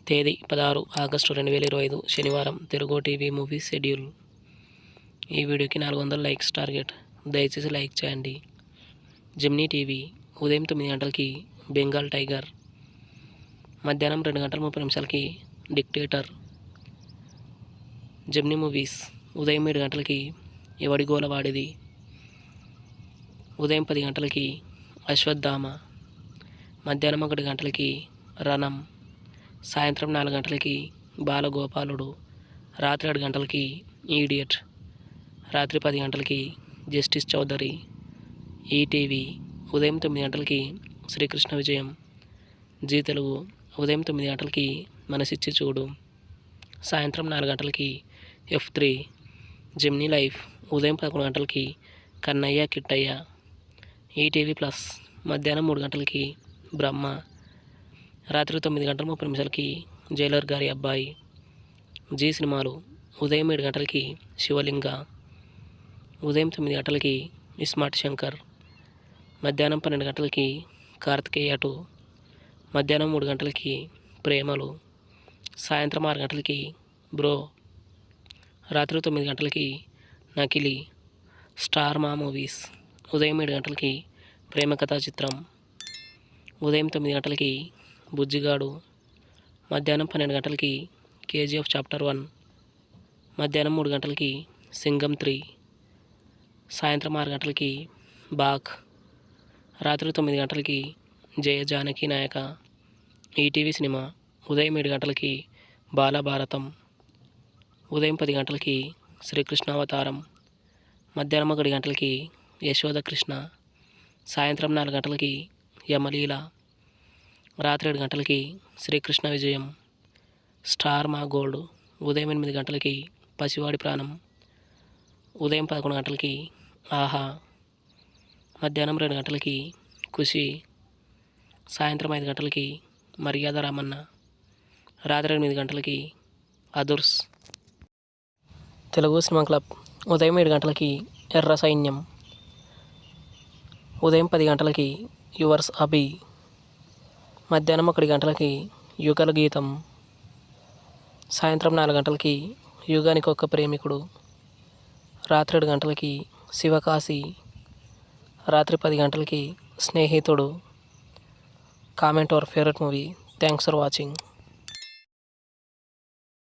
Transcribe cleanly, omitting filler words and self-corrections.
తేదీ 16 ఆగస్టు 2025 శనివారం. Telugu TV movie schedule. ఈ వీడియోకి 400 లైక్స్ టార్గెట్. దయచేసి లైక్ చేయండి. జెమినీ టీవీ ఉదయం 9 గంటలకి బెంగాల్ టైగర్, మధ్యాహ్నం 2 గంటల 30 నిమిషాలకి డిక్టేటర్. జెమినీ మూవీస్ ఉదయం 7 గంటలకి ఎవడిగోల వాడిది, ఉదయం 10 గంటలకి అశ్వత్థామ, మధ్యాహ్నం 1 గంటలకి రణం, సాయంత్రం 4 గంటలకి బాలగోపాలుడు, రాత్రి 7 గంటలకి ఈడియట్, రాత్రి 10 గంటలకి జస్టిస్ చౌదరి. ఈటీవీ ఉదయం 9 గంటలకి శ్రీకృష్ణ విజయం. జీ తెలుగు ఉదయం 9 గంటలకి మనసిచ్చి చూడు, సాయంత్రం 4 గంటలకి F3. జెమినీ లైఫ్ ఉదయం 11 గంటలకి కన్నయ్య కిట్టయ్య. ఈటీవీ ప్లస్ మధ్యాహ్నం 3 గంటలకి బ్రహ్మ, రాత్రి 9 గంటల 30 నిమిషాలకి జైలర్ గారి అబ్బాయి. జీ సినిమాలు ఉదయం 7 గంటలకి శివలింగ, ఉదయం 9 గంటలకి స్మార్ట్ శంకర్, మధ్యాహ్నం 12 గంటలకి కార్తికేయ 2, మధ్యాహ్నం 3 గంటలకి ప్రేమలు, సాయంత్రం 6 గంటలకి బ్రో, రాత్రి 9 గంటలకి నకిలీ. స్టార్ మా మూవీస్ ఉదయం 7 గంటలకి ప్రేమ కథా చిత్రం, ఉదయం 9 గంటలకి బుజ్జిగాడు, మధ్యాహ్నం 12 గంటలకి KGF చాప్టర్ 1, మధ్యాహ్నం 3 గంటలకి సింగం 3, సాయంత్రం 6 గంటలకి బాక్, రాత్రి 9 గంటలకి జయ జానకి నాయక. ఈటీవీ సినిమా ఉదయం 7 గంటలకి బాలభారతం, ఉదయం 10 గంటలకి శ్రీకృష్ణావతారం, మధ్యాహ్నం 1 గంటలకి యశోద కృష్ణ, సాయంత్రం 4 గంటలకి యమలీల, రాత్రి 7 గంటలకి శ్రీకృష్ణ విజయం. స్టార్ మా గోల్డ్ ఉదయం 8 గంటలకి పసివాడి ప్రాణం, ఉదయం 11 గంటలకి ఆహా, మధ్యాహ్నం 2 గంటలకి ఖుషి, సాయంత్రం 5 గంటలకి మర్యాద రామన్న, రాత్రి 8 గంటలకి అదుర్స్. తెలుగు సినిమా క్లబ్ ఉదయం 7 గంటలకి ఎర్ర సైన్యం, ఉదయం 10 గంటలకి యువర్స్ అభి, మధ్యాహ్నం 1 గంటలకి యుగల గీతం, సాయంత్రం 4 గంటలకి యుగానికి ఒక్క ప్రేమికుడు, రాత్రి 7 గంటలకి శివకాశి, రాత్రి 10 గంటలకి స్నేహితుడు. Comment our favourite movie. Thanks for watching.